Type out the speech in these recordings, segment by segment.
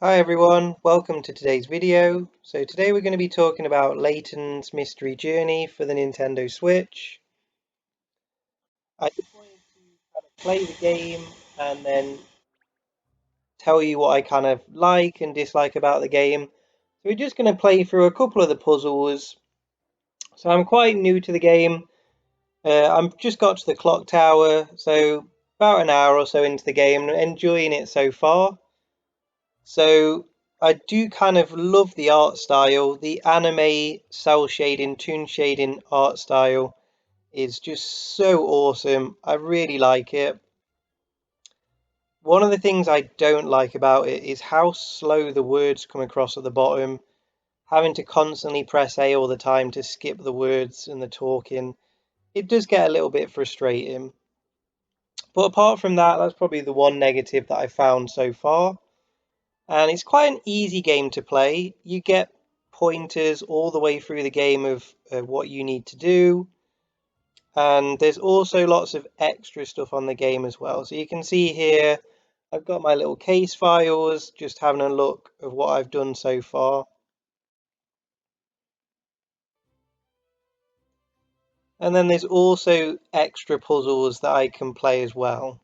Hi everyone, welcome to today's video. So today we're going to be talking about Layton's Mystery Journey for the Nintendo Switch. I just wanted to kind of play the game and then tell you what I kind of like and dislike about the game. So we're just going to play through a couple of the puzzles. So I'm quite new to the game. I've just got to the clock tower, so about an hour or so into the game, enjoying it so far. So I do kind of love the art style. The anime cell shading, toon shading art style is just so awesome. I really like it. One of the things I don't like about it is how slow the words come across at the bottom. Having to constantly press A all the time to skip the words and the talking. It does get a little bit frustrating. But apart from that, that's probably the one negative that I found so far. And it's quite an easy game to play. You get pointers all the way through the game of what you need to do, and there's also lots of extra stuff on the game as well. So you can see here I've got my little case files, just having a look of what I've done so far. And then there's also extra puzzles that I can play as well.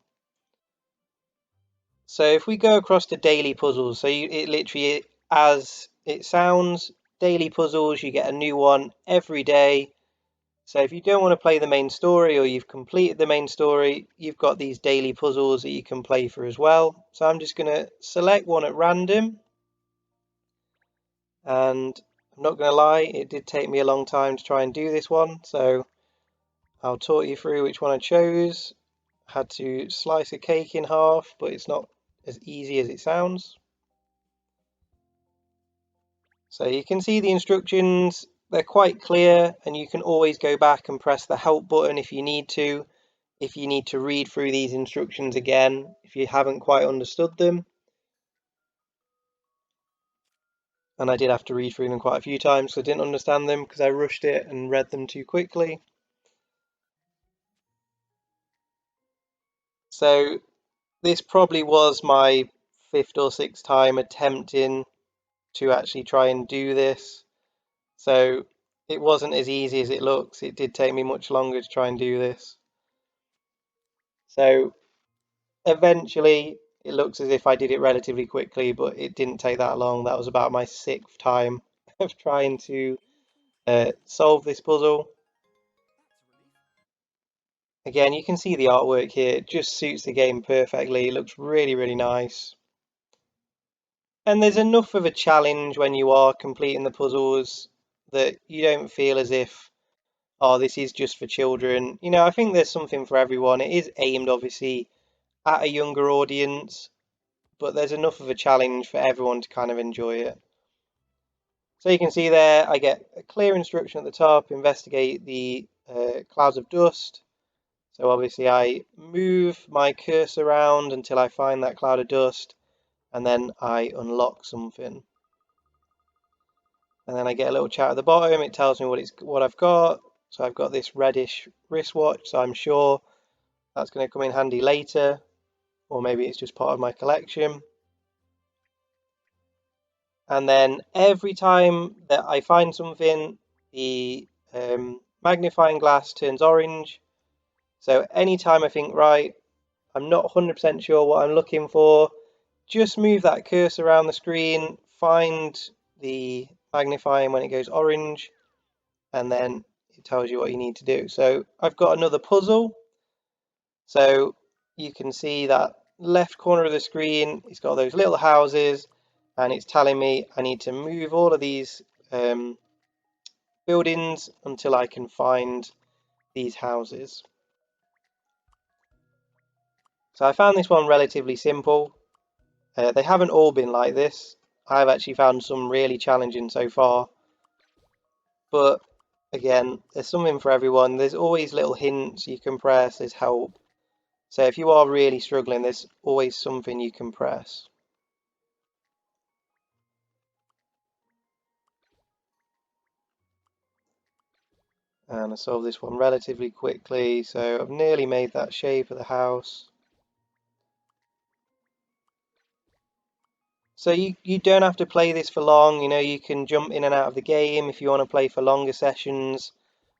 So if we go across to daily puzzles, it literally, as it sounds, daily puzzles, you get a new one every day. So if you don't want to play the main story or you've completed the main story, you've got these daily puzzles that you can play for as well. So I'm just going to select one at random. And I'm not going to lie, it did take me a long time to try and do this one. So I'll talk you through which one I chose. I had to slice a cake in half, but it's not as easy as it sounds. So you can see the instructions, they're quite clear, and you can always go back and press the help button if you need to. If you need to read through these instructions again, if you haven't quite understood them. And I did have to read through them quite a few times because I didn't understand them because I rushed it and read them too quickly. So this probably was my fifth or sixth time attempting to actually try and do this. So it wasn't as easy as it looks. It did take me much longer to try and do this. So eventually it looks as if I did it relatively quickly, but it didn't take that long. That was about my sixth time of trying to solve this puzzle. Again, you can see the artwork here. It just suits the game perfectly. It looks really, really nice. And there's enough of a challenge when you are completing the puzzles that you don't feel as if, oh, this is just for children. You know, I think there's something for everyone. It is aimed, obviously, at a younger audience, but there's enough of a challenge for everyone to kind of enjoy it. So you can see there, I get a clear instruction at the top, investigate the clouds of dust. So obviously I move my cursor around until I find that cloud of dust, and then I unlock something. And then I get a little chat at the bottom. It tells me what I've got. So I've got this reddish wristwatch, so I'm sure that's going to come in handy later, or maybe it's just part of my collection. And then every time that I find something, the magnifying glass turns orange. So anytime I think, right, I'm not 100% sure what I'm looking for, just move that cursor around the screen, find the magnifying when it goes orange, and then it tells you what you need to do. So I've got another puzzle. So you can see that left corner of the screen, it's got those little houses, and it's telling me I need to move all of these buildings until I can find these houses. So I found this one relatively simple. They haven't all been like this. I've actually found some really challenging so far. But again, there's something for everyone. There's always little hints you can press, there's help. So if you are really struggling, there's always something you can press. And I solved this one relatively quickly, so I've nearly made that shape of the house. So you don't have to play this for long, you can jump in and out of the game if you want to play for longer sessions.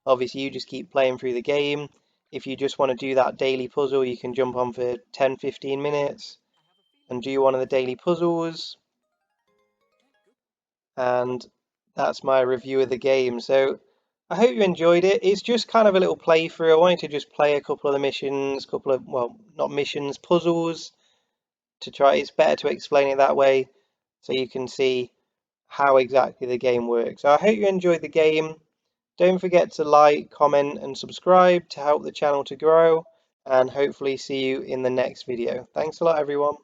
Obviously, you just keep playing through the game. If you just want to do that daily puzzle, you can jump on for 10-15 minutes and do one of the daily puzzles. And that's my review of the game. So I hope you enjoyed it. It's just kind of a little playthrough. I wanted to just play a couple of the missions, well, not missions, puzzles to try. It's better to explain it that way so you can see how exactly the game works. So I hope you enjoyed the game. Don't forget to like, comment, and subscribe to help the channel to grow, and hopefully see you in the next video. Thanks a lot, everyone.